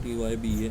TYBA,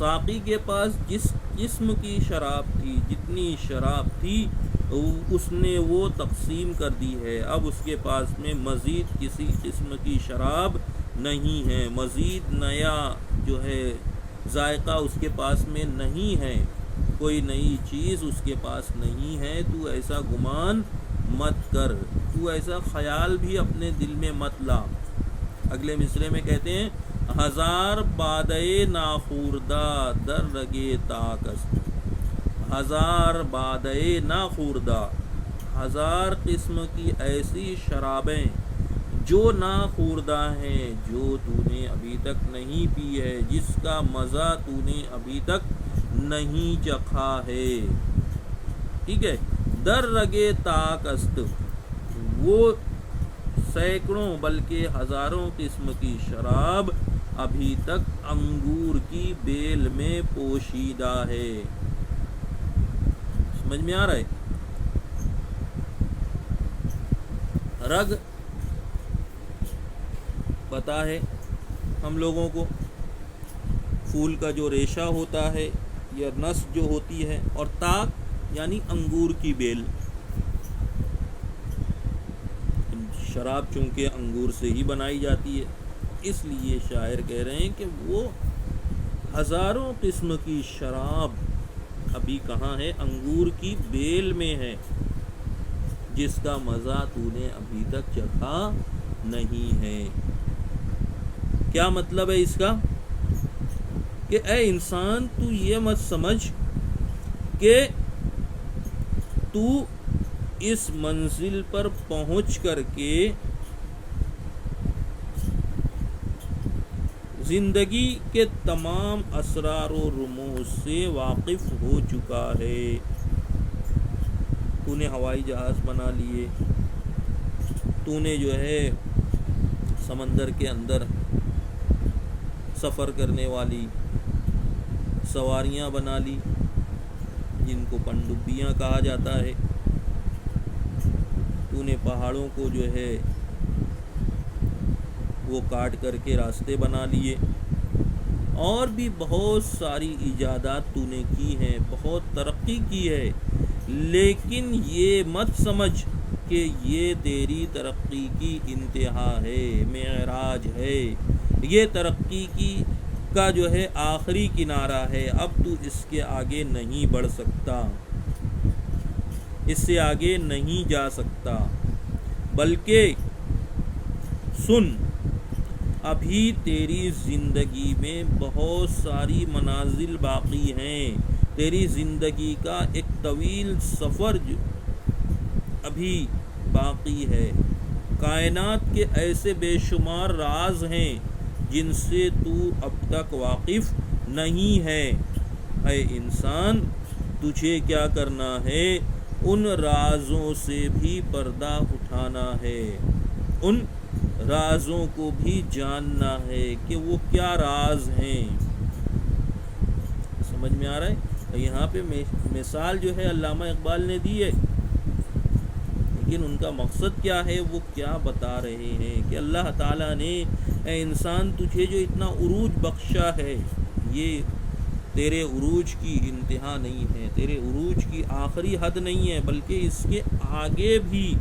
ساقی کے پاس جس قسم کی شراب تھی، جتنی شراب تھی اس نے وہ تقسیم کر دی ہے، اب اس کے پاس میں مزید کسی قسم کی شراب نہیں ہے، مزید نیا جو ہے ذائقہ اس کے پاس میں نہیں ہے، کوئی نئی چیز اس کے پاس نہیں ہے۔ تو ایسا گمان مت کر، تو ایسا خیال بھی اپنے دل میں مت لا۔ اگلے مصرے میں کہتے ہیں ہزار بادئے ناخوردہ در رگے تاک است، ہزار بادئے ناخوردہ، ہزار قسم کی ایسی شرابیں جو ناخوردہ ہیں، جو تو نے ابھی تک نہیں پی ہے، جس کا مزہ تو نے ابھی تک نہیں چکھا ہے، ٹھیک ہے۔ در رگے تاک است، وہ سینکڑوں بلکہ ہزاروں قسم کی شراب ابھی تک انگور کی بیل میں پوشیدہ ہے۔ سمجھ میں آ رہا ہے؟ رگ پتا ہے ہم لوگوں کو، پھول کا جو ریشہ ہوتا ہے یا نس جو ہوتی ہے، اور تاک یعنی انگور کی بیل۔ شراب چونکہ انگور سے ہی بنائی جاتی ہے، اس لیے شاعر کہہ رہے ہیں کہ وہ ہزاروں قسم کی شراب ابھی کہاں ہے؟ انگور کی بیل میں ہے، جس کا مزہ تو نے ابھی تک چکھا نہیں ہے۔ کیا مطلب ہے اس کا؟ کہ اے انسان تو یہ مت سمجھ کہ تو اس منزل پر پہنچ کر کے زندگی کے تمام اسرار و رموز سے واقف ہو چکا ہے۔ تو نے ہوائی جہاز بنا لیے، تو نے جو ہے سمندر کے اندر سفر کرنے والی سواریاں بنا لی، جن کو پنڈبیاں کہا جاتا ہے۔ تو نے پہاڑوں کو جو ہے وہ کاٹ کر کے راستے بنا لیے، اور بھی بہت ساری ایجادات تو نے کی ہیں، بہت ترقی کی ہے، لیکن یہ مت سمجھ کہ یہ تیری ترقی کی انتہا ہے، معراج ہے، یہ ترقی کی کا جو ہے آخری کنارہ ہے، اب تو اس کے آگے نہیں بڑھ سکتا، اس سے آگے نہیں جا سکتا، بلکہ سن، ابھی تیری زندگی میں بہت ساری منازل باقی ہیں، تیری زندگی کا ایک طویل سفر ابھی باقی ہے، کائنات کے ایسے بے شمار راز ہیں جن سے تو اب تک واقف نہیں ہے۔ اے انسان، تجھے کیا کرنا ہے؟ ان رازوں سے بھی پردہ اٹھانا ہے، ان رازوں کو بھی جاننا ہے کہ وہ کیا راز ہیں۔ سمجھ میں آ رہا ہے؟ یہاں پہ مثال جو ہے علامہ اقبال نے دی ہے، لیکن ان کا مقصد کیا ہے، وہ کیا بتا رہے ہیں کہ اللہ تعالیٰ نے اے انسان تجھے جو اتنا عروج بخشا ہے، یہ تیرے عروج کی انتہا نہیں ہے، تیرے عروج کی آخری حد نہیں ہے، بلکہ اس کے آگے بھی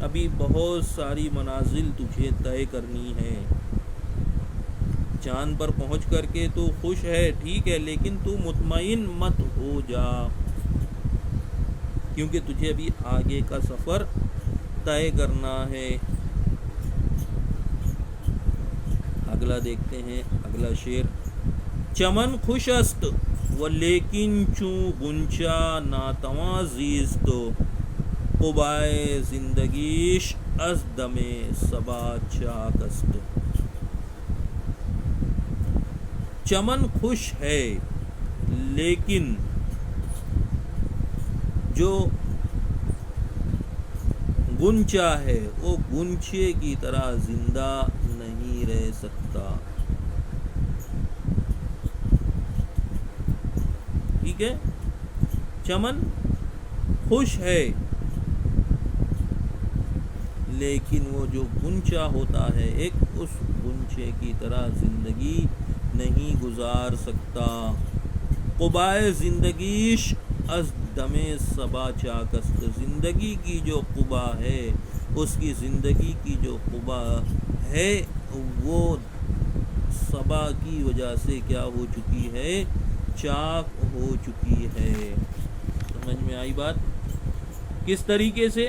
ابھی بہت ساری منازل تجھے طے کرنی ہے۔ چاند پر پہنچ کر کے تو خوش ہے، ٹھیک ہے، لیکن تو مطمئن مت ہو جا، کیونکہ تجھے ابھی آگے کا سفر طے کرنا ہے۔ اگلا دیکھتے ہیں، اگلا شعر: چمن خوش است و لیکن چوں غنچہ ناتواں زیست، قبائے زندگیش از دم صبا چاک است۔ چمن خوش ہے، لیکن جو غنچہ ہے وہ غنچے کی طرح زندہ نہیں رہ سکتا، ٹھیک ہے۔ چمن خوش ہے، لیکن وہ جو غنچہ ہوتا ہے اس غنچے کی طرح زندگی نہیں گزار سکتا۔ قبائے زندگیش از دم صبا چاکست، زندگی کی جو قبا ہے، اس کی زندگی کی جو قبا ہے وہ صبا کی وجہ سے کیا ہو چکی ہے؟ چاک ہو چکی ہے۔ سمجھ میں آئی بات؟ کس طریقے سے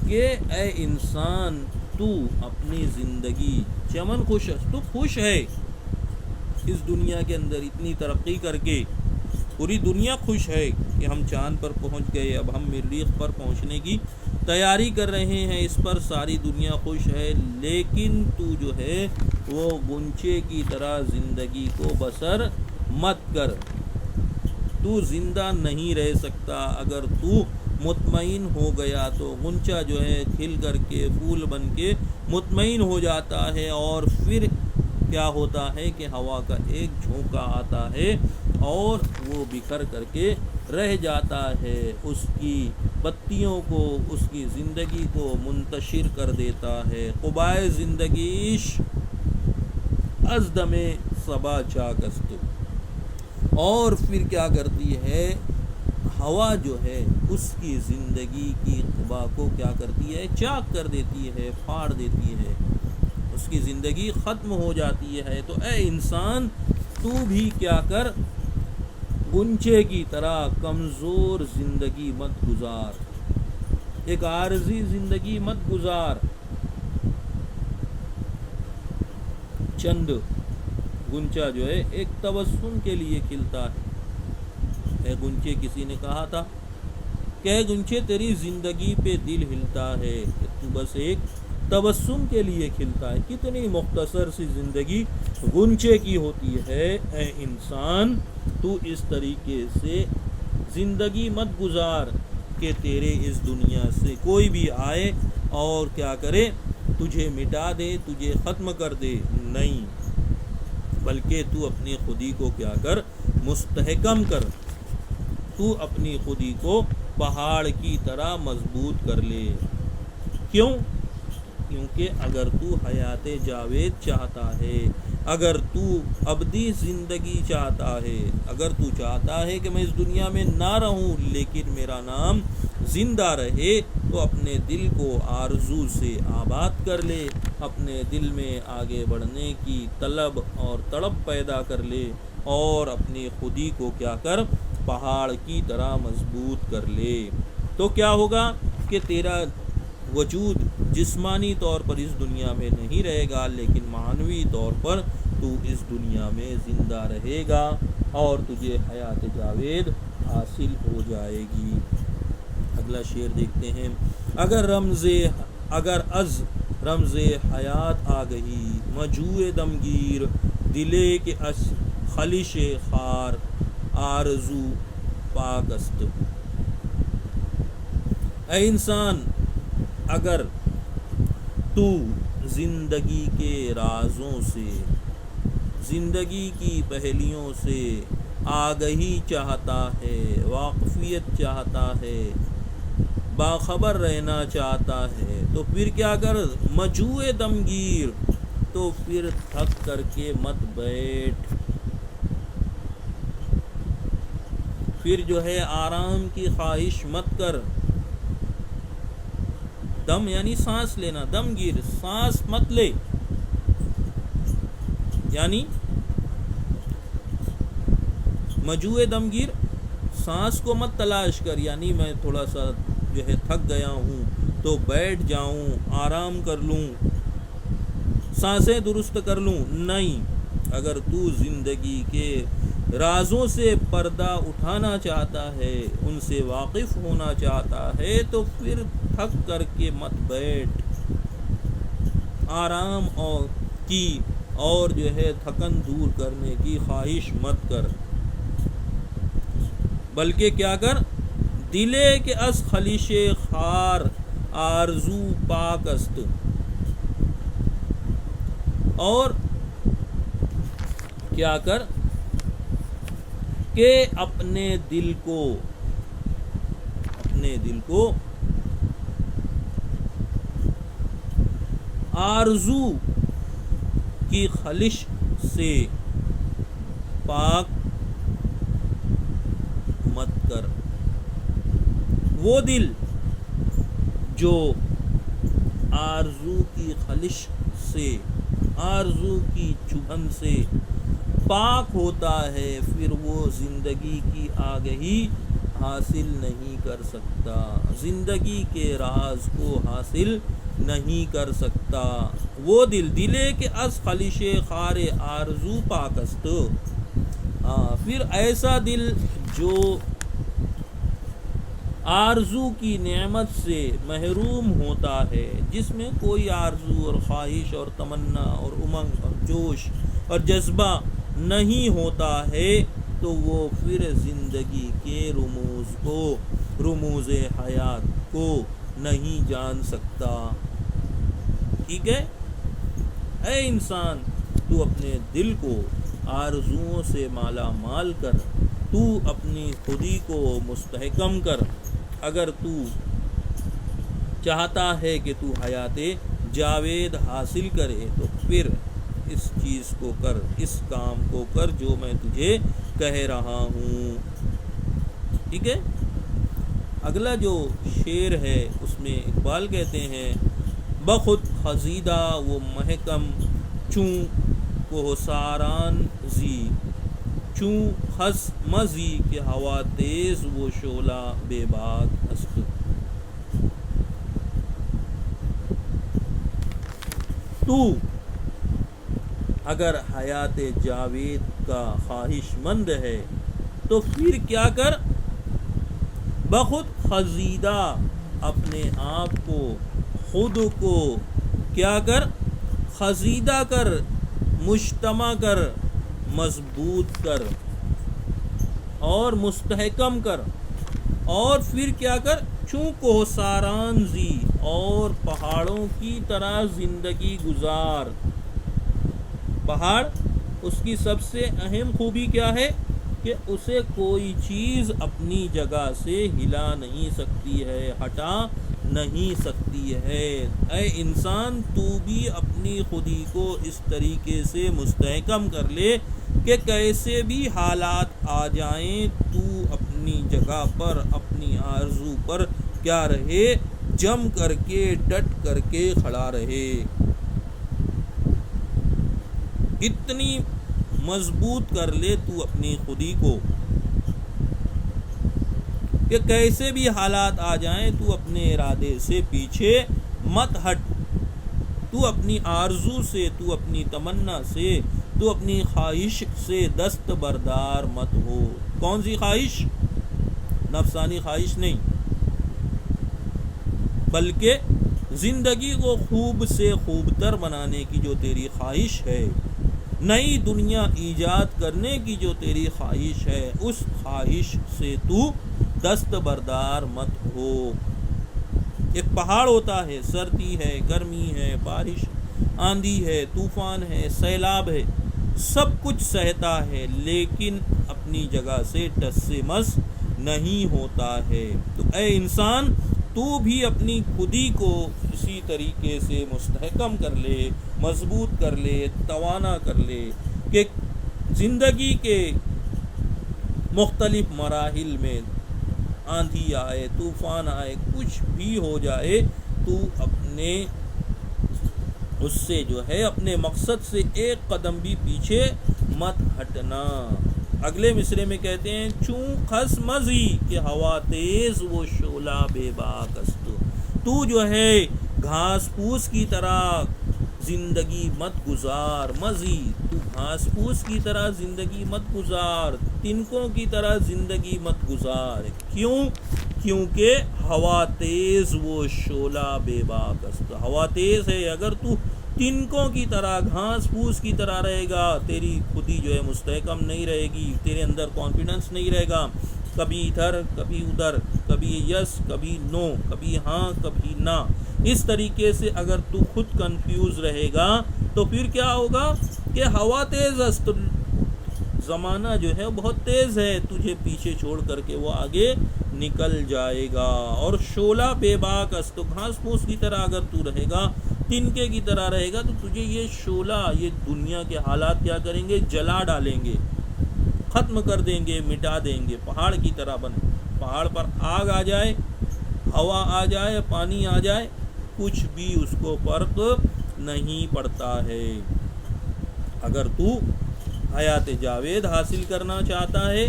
کہ اے انسان تو اپنی زندگی چمن خوش، تو خوش ہے اس دنیا کے اندر اتنی ترقی کر کے، پوری دنیا خوش ہے کہ ہم چاند پر پہنچ گئے، اب ہم مریخ پر پہنچنے کی تیاری کر رہے ہیں، اس پر ساری دنیا خوش ہے، لیکن تو جو ہے وہ غنچے کی طرح زندگی کو بسر مت کر۔ تو زندہ نہیں رہ سکتا، اگر تو مطمئن ہو گیا تو غنچہ جو ہے کھل کر کے پھول بن کے مطمئن ہو جاتا ہے، اور پھر کیا ہوتا ہے کہ ہوا کا ایک جھونکا آتا ہے اور وہ بکھر کر کے رہ جاتا ہے، اس کی پتیوں کو، اس کی زندگی کو منتشر کر دیتا ہے۔ قبائے زندگیش از دم صبا چاکست، اور پھر کیا کرتی ہے ہوا جو ہے اس کی زندگی کی قبا کو کیا کرتی ہے؟ چاک کر دیتی ہے، پھاڑ دیتی ہے، اس کی زندگی ختم ہو جاتی ہے۔ تو اے انسان تو بھی کیا کر، غنچے کی طرح کمزور زندگی مت گزار، ایک عارضی زندگی مت گزار۔ چند غنچہ جو ہے ایک تبسم کے لیے کھلتا ہے۔ اے غنچے، کسی نے کہا تھا کہ اے غنچے تیری زندگی پہ دل ہلتا ہے کہ تو بس ایک تبسم کے لیے کھلتا ہے، کتنی مختصر سی زندگی غنچے کی ہوتی ہے۔ اے انسان تو اس طریقے سے زندگی مت گزار کہ تیرے اس دنیا سے کوئی بھی آئے اور کیا کرے، تجھے مٹا دے، تجھے ختم کر دے، نہیں، بلکہ تو اپنی خودی کو کیا کر، مستحکم کر، تو اپنی خودی کو پہاڑ کی طرح مضبوط کر لے۔ کیوں؟ کیونکہ اگر تو حیات جاوید چاہتا ہے، اگر تو ابدی زندگی چاہتا ہے، اگر تو چاہتا ہے کہ میں اس دنیا میں نہ رہوں لیکن میرا نام زندہ رہے، تو اپنے دل کو آرزو سے آباد کر لے، اپنے دل میں آگے بڑھنے کی طلب اور تڑپ پیدا کر لے، اور اپنی خودی کو کیا کر، پہاڑ کی طرح مضبوط کر لے۔ تو کیا ہوگا کہ تیرا وجود جسمانی طور پر اس دنیا میں نہیں رہے گا، لیکن معنوی طور پر تو اس دنیا میں زندہ رہے گا، اور تجھے حیات جاوید حاصل ہو جائے گی۔ اگلا شعر دیکھتے ہیں۔ اگر از رمز حیات آ گئی، مجوع دمگیر، دلے کے اس خلش خار، آرزو پاک است۔ اے انسان، اگر تو زندگی کے رازوں سے، زندگی کی پہلیوں سے آگہی چاہتا ہے، واقفیت چاہتا ہے، باخبر رہنا چاہتا ہے، تو پھر کیا کر، مجوع دمگیر، تو پھر تھک کر کے مت بیٹھ، پھر جو ہے آرام کی خواہش مت کر۔ دم یعنی سانس لینا، دم گیر، سانس مت لے، یعنی مجوع دم گیر، سانس کو مت تلاش کر، یعنی میں تھوڑا سا جو ہے تھک گیا ہوں تو بیٹھ جاؤں، آرام کر لوں، سانسیں درست کر لوں، نہیں۔ اگر تو زندگی کے رازوں سے پردہ اٹھانا چاہتا ہے، ان سے واقف ہونا چاہتا ہے، تو پھر تھک کر کے مت بیٹھ، آرام اور جو ہے تھکن دور کرنے کی خواہش مت کر، بلکہ کیا کر، دلے کے از خلش خار، آرزو پاک است، اور کیا کر کہ اپنے دل کو آرزو کی خلش سے پاک مت کر۔ وہ دل جو آرزو کی خلش سے، آرزو کی چبھن سے پاک ہوتا ہے، پھر وہ زندگی کی آگہی حاصل نہیں کر سکتا، زندگی کے راز کو حاصل نہیں کر سکتا۔ وہ دلے کے از خلش خار آرزو پاکست، پھر ایسا دل جو آرزو کی نعمت سے محروم ہوتا ہے، جس میں کوئی آرزو اور خواہش اور تمنا اور امنگ اور جوش اور جذبہ نہیں ہوتا ہے، تو وہ پھر زندگی کے رموز حیات کو نہیں جان سکتا۔ ٹھیک ہے؟ اے انسان، تو اپنے دل کو آرزوؤں سے مالا مال کر، تو اپنی خودی کو مستحکم کر۔ اگر تو چاہتا ہے کہ تو حیات جاوید حاصل کرے، تو پھر اس چیز کو کر، اس کام کو کر جو میں تجھے کہہ رہا ہوں۔ ٹھیک ہے؟ اگلا جو شعر ہے اس میں اقبال کہتے ہیں، بخود خزیدہ وہ محکم چوں کوہساران زی، چوں خس مزی کہ ہوا تیز وہ شعلہ بے باک است۔ تو اگر حیات جاوید کا خواہش مند ہے تو پھر کیا کر؟ بخود خزیدہ، اپنے آپ کو، خود کو کیا کر؟ خزیدہ کر، مجتمع کر، مضبوط کر اور مستحکم کر، اور پھر کیا کر؟ چوں کوہساران زی، اور پہاڑوں کی طرح زندگی گزار۔ پہاڑ، اس کی سب سے اہم خوبی کیا ہے کہ اسے کوئی چیز اپنی جگہ سے ہلا نہیں سکتی ہے، ہٹا نہیں سکتی ہے۔ اے انسان، تو بھی اپنی خودی کو اس طریقے سے مستحکم کر لے کہ کیسے بھی حالات آ جائیں، تو اپنی جگہ پر، اپنی آرزو پر کیا رہے؟ جم کر کے، ڈٹ کر کے کھڑا رہے۔ اتنی مضبوط کر لے تو اپنی خودی کو کہ کیسے بھی حالات آ جائیں تو اپنے ارادے سے پیچھے مت ہٹ، تو اپنی آرزو سے، تو اپنی تمنا سے، تو اپنی خواہش سے دست بردار مت ہو۔ کون سی خواہش؟ نفسانی خواہش نہیں، بلکہ زندگی کو خوب سے خوب تر بنانے کی جو تیری خواہش ہے، نئی دنیا ایجاد کرنے کی جو تیری خواہش ہے، اس خواہش سے تو دست بردار مت ہو۔ ایک پہاڑ ہوتا ہے، سردی ہے، گرمی ہے، بارش، آندھی ہے، طوفان ہے، سیلاب ہے، سب کچھ سہتا ہے، لیکن اپنی جگہ سے ٹس سے مس نہیں ہوتا ہے۔ تو اے انسان، تو بھی اپنی خودی کو اسی طریقے سے مستحکم کر لے، مضبوط کر لے، توانا کر لے کہ زندگی کے مختلف مراحل میں آندھی آئے، طوفان آئے، کچھ بھی ہو جائے، تو اپنے اس سے جو ہے اپنے مقصد سے ایک قدم بھی پیچھے مت ہٹنا۔ اگلے مصرے میں کہتے ہیں، چوں خس مزی کہ ہوا تیز وہ شعلہ بے باک است۔ تو جو ہے گھاس پھوس کی طرح زندگی مت گزار، مزی، تو گھاس پھوس کی طرح زندگی مت گزار، تنکوں کی طرح زندگی مت گزار۔ کیوں؟ کیونکہ ہوا تیز وہ شعلہ بے باک است۔ ہوا تیز ہے، اگر تو تنکوں کی طرح، گھاس پھوس کی طرح رہے گا، تیری خودی جو ہے مستحکم نہیں رہے گی، تیرے اندر کانفیڈنس نہیں رہے گا، کبھی ادھر کبھی ادھر، کبھی یس کبھی نو، کبھی ہاں کبھی نہ، اس طریقے سے اگر تو خود کنفیوز رہے گا تو پھر کیا ہوگا کہ ہوا تیز است، زمانہ جو ہے بہت تیز ہے، تجھے پیچھے چھوڑ کر کے وہ آگے نکل جائے گا۔ اور شعلہ بے باک است، تو گھاس پھوس کی طرح اگر تو رہے گا، تنکے کی طرح رہے گا، تو تجھے یہ شعلہ، یہ دنیا کے حالات کیا کریں گے؟ جلا ڈالیں گے۔ ختم کر دیں گے، مٹا دیں گے، پہاڑ کی طرح بنے. پہاڑ پر آگ آ جائے، ہوا آ جائے، پانی آ جائے، کچھ بھی اس کو فرق نہیں پڑتا ہے. اگر تو حیات جاوید حاصل کرنا چاہتا ہے،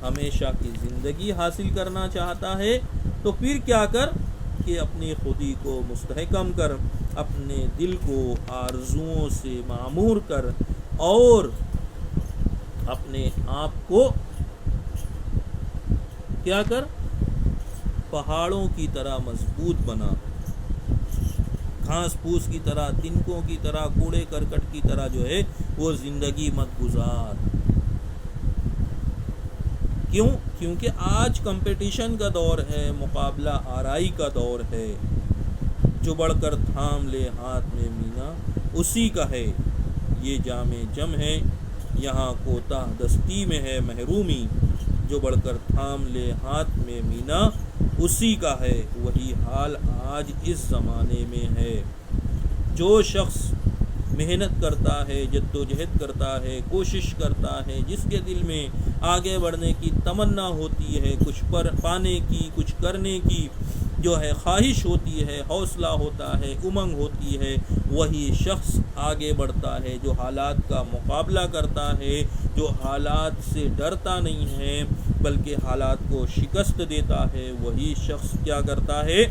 ہمیشہ کی زندگی حاصل کرنا چاہتا ہے، تو پھر کیا کر کہ اپنی خودی کو مستحکم کر، اپنے دل کو آرزوؤں سے معمور کر، اور اپنے آپ کو کیا کر، پہاڑوں کی طرح مضبوط بنا، گھاس پھوس کی طرح، تنکوں کی طرح، کوڑے کرکٹ کی طرح جو ہے وہ زندگی مت گزار. کیوں؟ کیونکہ آج کمپٹیشن کا دور ہے، مقابلہ آرائی کا دور ہے. جو بڑھ کر تھام لے ہاتھ میں مینا اسی کا ہے یہ جام جم ہے، یہاں کوتاہ دستی میں ہے محرومی. جو بڑھ کر تھام لے ہاتھ میں مینا اسی کا ہے، وہی حال آج اس زمانے میں ہے. جو شخص محنت کرتا ہے، جدوجہد کرتا ہے، کوشش کرتا ہے، جس کے دل میں آگے بڑھنے کی تمنا ہوتی ہے، کچھ پانے کی، کچھ کرنے کی جو ہے خواہش ہوتی ہے، حوصلہ ہوتا ہے، امنگ ہوتی ہے، وہی شخص آگے بڑھتا ہے. جو حالات کا مقابلہ کرتا ہے، جو حالات سے ڈرتا نہیں ہے بلکہ حالات کو شکست دیتا ہے، وہی شخص کیا کرتا ہے،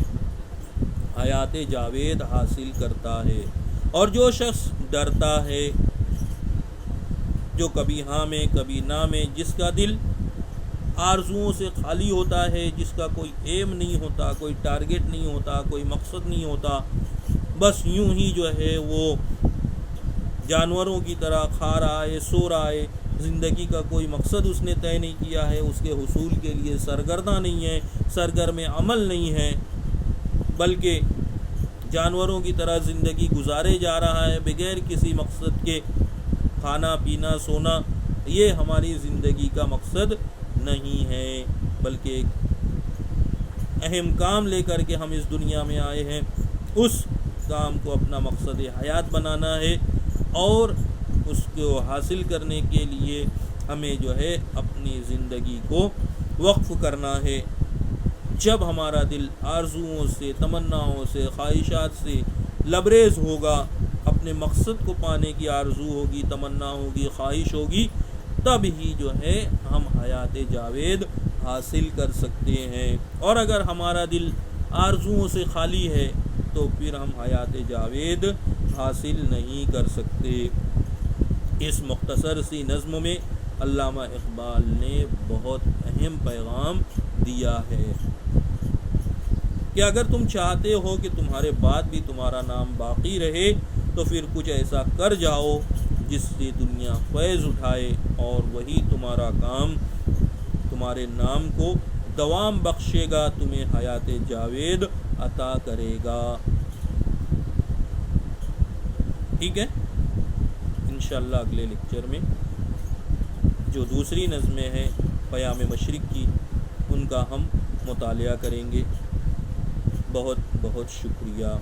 حیات جاوید حاصل کرتا ہے. اور جو شخص ڈرتا ہے، جو کبھی ہاں میں کبھی نہ میں، جس کا دل آرزوؤں سے خالی ہوتا ہے، جس کا کوئی ایم نہیں ہوتا، کوئی ٹارگٹ نہیں ہوتا، کوئی مقصد نہیں ہوتا، بس یوں ہی جو ہے وہ جانوروں کی طرح کھا رہا ہے، سو رہا ہے، زندگی کا کوئی مقصد اس نے طے نہیں کیا ہے، اس کے حصول کے لیے سرگرداں نہیں ہے، سرگرم عمل نہیں ہے، بلکہ جانوروں کی طرح زندگی گزارے جا رہا ہے بغیر کسی مقصد کے. کھانا پینا سونا یہ ہماری زندگی کا مقصد نہیں ہے، بلکہ ایک اہم کام لے کر کے ہم اس دنیا میں آئے ہیں. اس کام کو اپنا مقصد حیات بنانا ہے، اور اس کو حاصل کرنے کے لیے ہمیں جو ہے اپنی زندگی کو وقف کرنا ہے. جب ہمارا دل آرزوؤں سے، تمناؤں سے، خواہشات سے لبریز ہوگا، اپنے مقصد کو پانے کی آرزو ہوگی، تمنا ہوگی، خواہش ہوگی، تب ہی جو ہے ہم حیات جاوید حاصل کر سکتے ہیں. اور اگر ہمارا دل آرزوؤں سے خالی ہے تو پھر ہم حیات جاوید حاصل نہیں کر سکتے. اس مختصر سی نظم میں علامہ اقبال نے بہت اہم پیغام دیا ہے کہ اگر تم چاہتے ہو کہ تمہارے بعد بھی تمہارا نام باقی رہے تو پھر کچھ ایسا کر جاؤ جس سے دنیا فیض اٹھائے، اور وہی تمہارا کام تمہارے نام کو دوام بخشے گا، تمہیں حیات جاوید عطا کرے گا. ٹھیک ہے، انشاءاللہ اگلے لیکچر میں جو دوسری نظمیں ہیں پیام مشرق کی، ان کا ہم مطالعہ کریں گے. بہت بہت شکریہ.